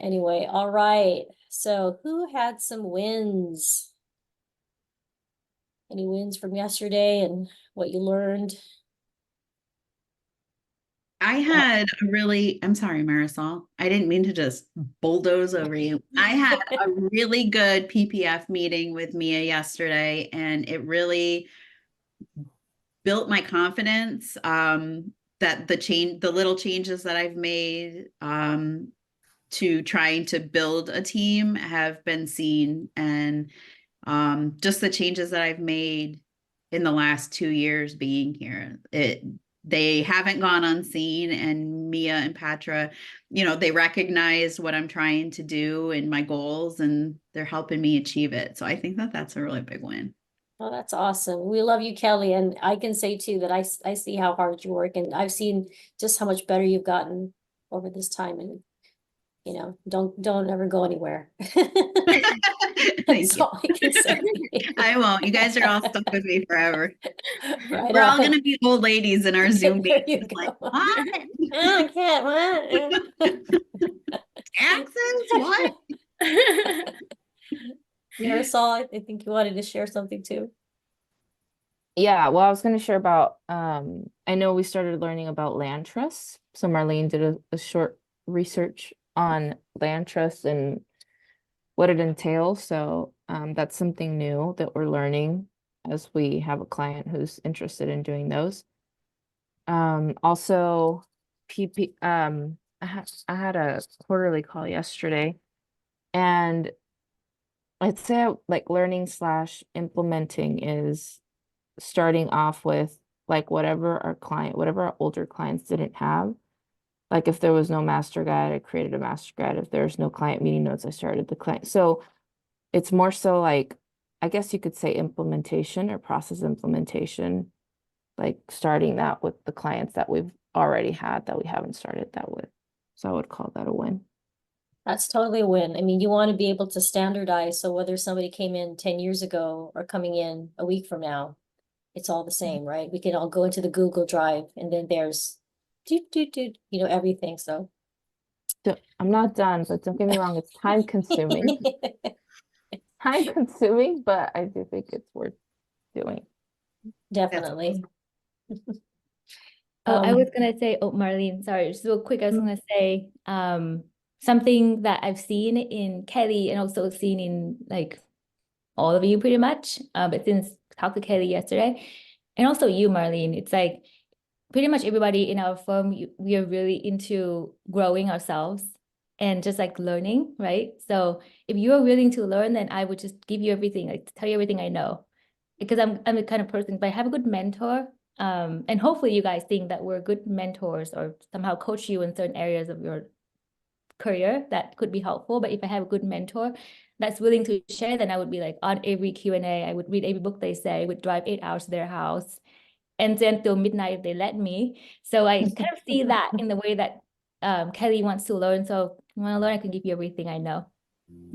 Anyway, all right. So who had some wins? Any wins from yesterday and what you learned? I had a really, I'm sorry, Marisol. I didn't mean to just bulldoze over you. I had a really good PPF meeting with Mia yesterday, and it really built my confidence that the little changes that I've made to trying to build a team have been seen. And just the changes that I've made in the last 2 years being here, they haven't gone unseen. And Mia and Patra, they recognize what I'm trying to do and my goals, and they're helping me achieve it. So I think that that's a really big win. Well, that's awesome. We love you, Kelly. And I can say too that I see how hard you work, and I've seen just how much better you've gotten over this time. And don't ever go anywhere. Thank That's you. all I can say. I won't. You guys are all stuck with me forever. Right We're all going on. to be old ladies in our Zoom There meetings. you Like, go. what? Oh, I can't. What? Taxes? What? Marisol, I think you wanted to share something too. Yeah, well, I was going to share about, I know we started learning about land trusts. So Marlene did a short research on land trusts and what it entails. So that's something new that we're learning as we have a client who's interested in doing those. Also, I had a quarterly call yesterday, and I'd say like learning slash implementing is starting off with like whatever our older clients didn't have. Like if there was no master guide, I created a master guide. If there's no client meeting notes, I started the client. So it's more so like, I guess you could say implementation or process implementation, like starting that with the clients that we've already had that we haven't started that with. So I would call that a win. That's totally a win. I mean, you want to be able to standardize. So whether somebody came in 10 years ago or coming in a week from now, it's all the same, right? We can all go into the Google Drive and then there's everything. So So I'm not done, but don't get me wrong, it's time consuming. Time consuming, but I do think it's worth doing. Definitely. Oh, I was gonna say, oh, Marlene, sorry, just real quick. I was gonna say, something that I've seen in Kelly and also seen in like all of you pretty much. But since talked to Kelly yesterday, and also you, Marlene, it's like pretty much everybody in our firm, we are really into growing ourselves and just like learning, right? So if you are willing to learn, then I would just give you everything, like tell you everything I know, because I'm the kind of person, if I have a good mentor, and hopefully you guys think that we're good mentors or somehow coach you in certain areas of your career that could be helpful. But if I have a good mentor that's willing to share, then I would be like on every Q&A, I would read every book they say, I would drive 8 hours to their house and then till midnight if they let me. So I kind of see that in the way that Kelly wants to learn. So if you want to learn, I can give you everything I know.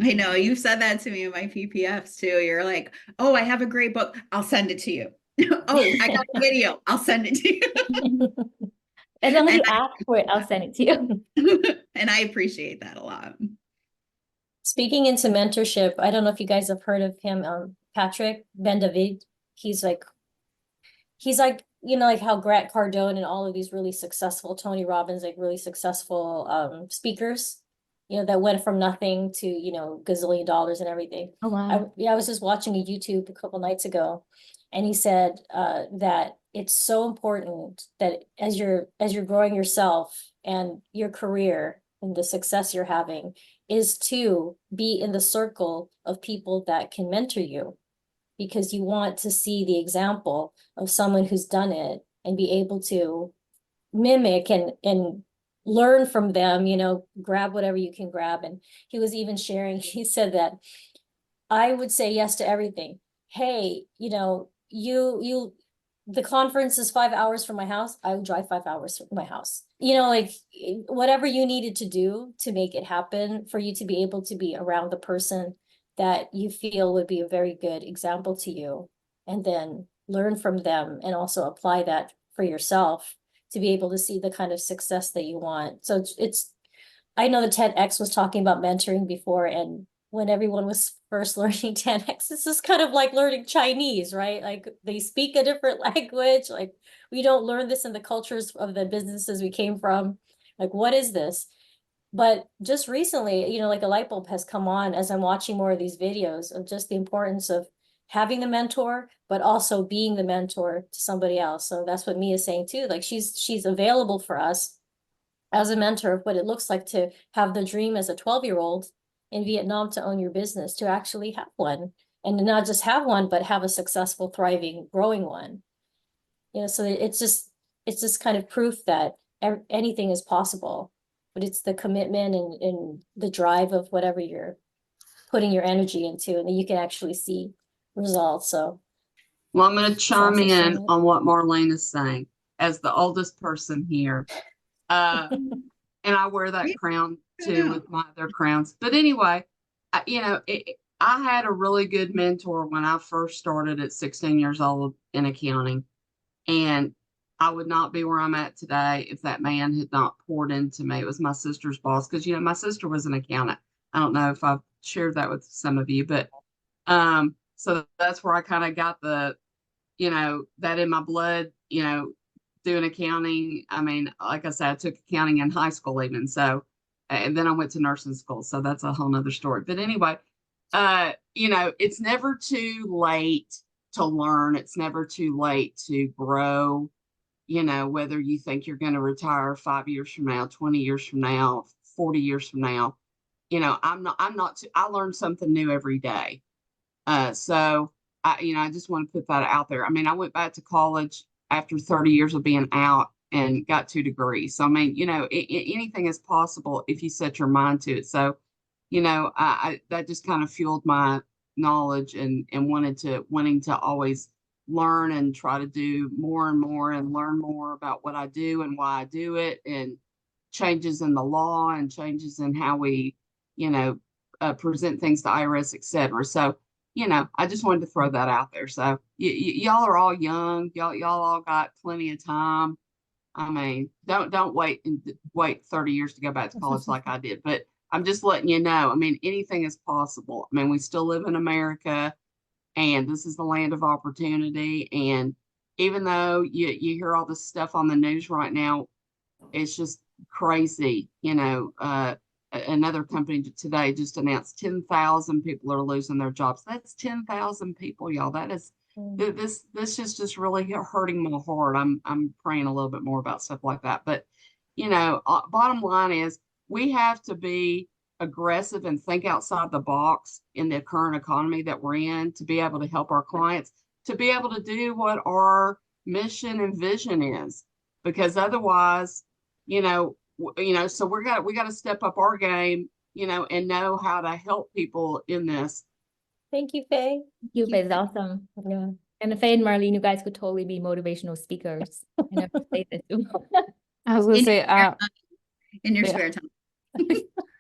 I know you've said that to me in my PPFs too. You're like, oh, I have a great book. I'll send it to you. Oh, I got a video. I'll send it to you. As long as And you ask for it, I'll send it to you. and I appreciate that a lot. Speaking into mentorship, I don't know if you guys have heard of him, Patrick Ben David. He's like, like how Grant Cardone and all of these really successful, Tony Robbins, like really successful speakers, that went from nothing to, gazillion dollars and everything. Oh, wow. I was just watching a YouTube a couple nights ago, and he said that it's so important that as you're growing yourself and your career and the success you're having is to be in the circle of people that can mentor you, because you want to see the example of someone who's done it and be able to mimic and learn from them, grab whatever you can grab. And he was even sharing, he said that I would say yes to everything. Hey, the conference is 5 hours from my house. I would drive 5 hours from my house. Like whatever you needed to do to make it happen for you to be able to be around the person that you feel would be a very good example to you, and then learn from them and also apply that for yourself to be able to see the kind of success that you want. So it's I know the 10X was talking about mentoring before, and when everyone was first learning 10X, this is kind of like learning Chinese, right? Like they speak a different language. Like we don't learn this in the cultures of the businesses we came from. Like, what is this? But just recently, like a light bulb has come on as I'm watching more of these videos of just the importance of having the mentor, but also being the mentor to somebody else. So that's what Mia's saying too. Like she's available for us as a mentor of what it looks like to have the dream as a 12-year-old in Vietnam to own your business, to actually have one, and to not just have one, but have a successful, thriving, growing one. So it's just kind of proof that anything is possible, but it's the commitment and the drive of whatever you're putting your energy into, and then you can actually see results. So Well, I'm going to chime awesome. in on what Marlene is saying as the oldest person here. And I wear that crown too with my other crowns. But anyway, I had a really good mentor when I first started at 16 years old in accounting. And I would not be where I'm at today if that man had not poured into me. It was my sister's boss, because, my sister was an accountant. I don't know if I've shared that with some of you, but so that's where I kind of got the, that in my blood, doing accounting. I mean, like I said, I took accounting in high school even. So, and then I went to nursing school. So that's a whole nother story. But anyway, it's never too late to learn. It's never too late to grow, whether you think you're going to retire 5 years from now, 20 years from now, 40 years from now. I learn something new every day. So I just want to put that out there. I mean, I went back to college after 30 years of being out and got 2 degrees. So, I mean, anything is possible if you set your mind to it. So, I that just kind of fueled my knowledge and wanting to always learn and try to do more and more and learn more about what I do and why I do it, and changes in the law and changes in how we, present things to IRS, et cetera. So, I just wanted to throw that out there. So y'all are all young. Y'all all got plenty of time. I mean, don't wait 30 years to go back to college like I did. But I'm just letting you know. I mean, anything is possible. I mean, we still live in America, and this is the land of opportunity. And even though you hear all this stuff on the news right now, it's just crazy. Another company today just announced 10,000 people are losing their jobs. That's 10,000 people, y'all. That is this is just really hurting my heart. I'm praying a little bit more about stuff like that. But bottom line is, we have to be aggressive and think outside the box in the current economy that we're in, to be able to help our clients, to be able to do what our mission and vision is, because otherwise, so we got to step up our game, and know how to help people in this. Thank you, Faye. You guys, awesome. Yeah. And Faye and Marlene, you guys could totally be motivational speakers. I never say this. I was gonna say, in your yeah. spare time.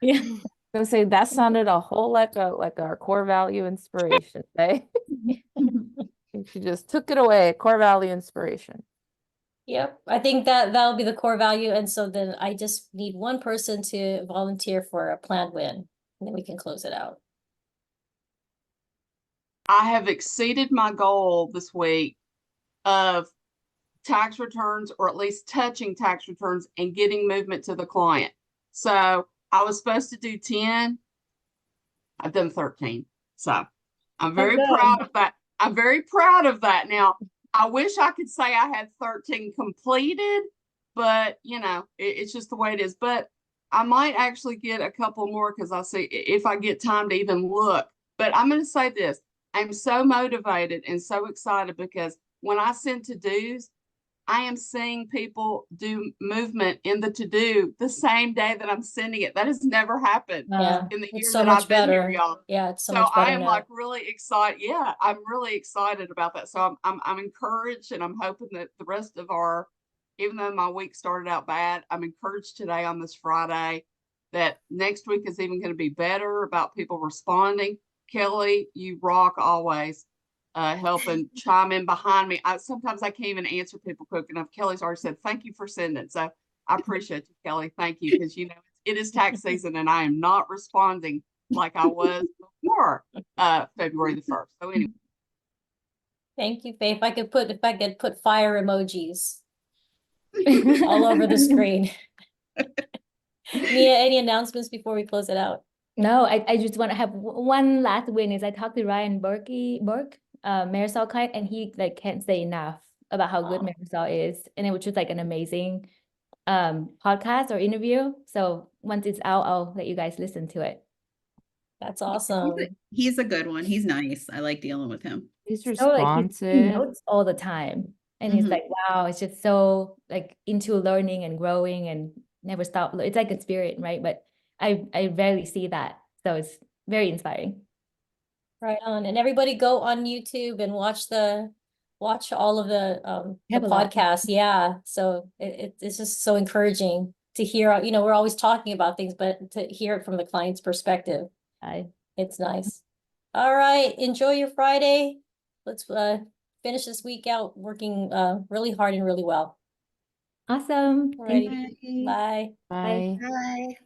Yeah. I was gonna say that sounded a whole like our core value inspiration. Eh? She just took it away. Core value inspiration. Yep, I think that'll be the core value. And so then I just need one person to volunteer for a planned win, and then we can close it out. I have exceeded my goal this week of tax returns, or at least touching tax returns and getting movement to the client. So I was supposed to do 10. I've done 13. So I'm very proud of that. I'm very proud of that. Now, I wish I could say I had 13 completed, but it's just the way it is. But I might actually get a couple more, because I see if I get time to even look. But I'm going to say this. I'm so motivated and so excited, because when I send to-dos, I am seeing people do movement in the to-do the same day that I'm sending it. That has never happened in the year that I've been here, y'all. Yeah, it's so So much better I am now. like really excited. Yeah, I'm really excited about that. So I'm encouraged, and I'm hoping that the rest of even though my week started out bad, I'm encouraged today on this Friday that next week is even going to be better about people responding. Kelly, you rock always. Helping chime in behind me. Sometimes I can't even answer people quick enough. Kelly's already said, thank you for sending. So I appreciate you, Kelly. Thank you. Because, it's it is tax season and I am not responding like I was before February the 1st. So anyway. Thank you, Faye. If I could put fire emojis all over the screen. Mia, any announcements before we close it out? No, I just want to have one last win is I talked to Ryan Burke, Marisol client, and he like can't say enough about how good Wow. Marisol is. And it was just like an amazing podcast or interview. So once it's out, I'll let you guys listen to it. That's awesome. He's a good one. He's nice. I like dealing with him. He's So like he responsive. notes all the time. And he's Mhm. like, wow, it's just so like into learning and growing and never stop. It's like a spirit, right? But I rarely see that. So it's very inspiring. Right on. And everybody go on YouTube and watch all of the We have a lot. podcasts. Yeah. So it's just so encouraging to hear, we're always talking about things, but to hear it from the client's perspective, it's nice. All right. Enjoy your Friday. Let's finish this week out working really hard and really well. Awesome. Thank you. Alrighty. Bye. Bye. Bye.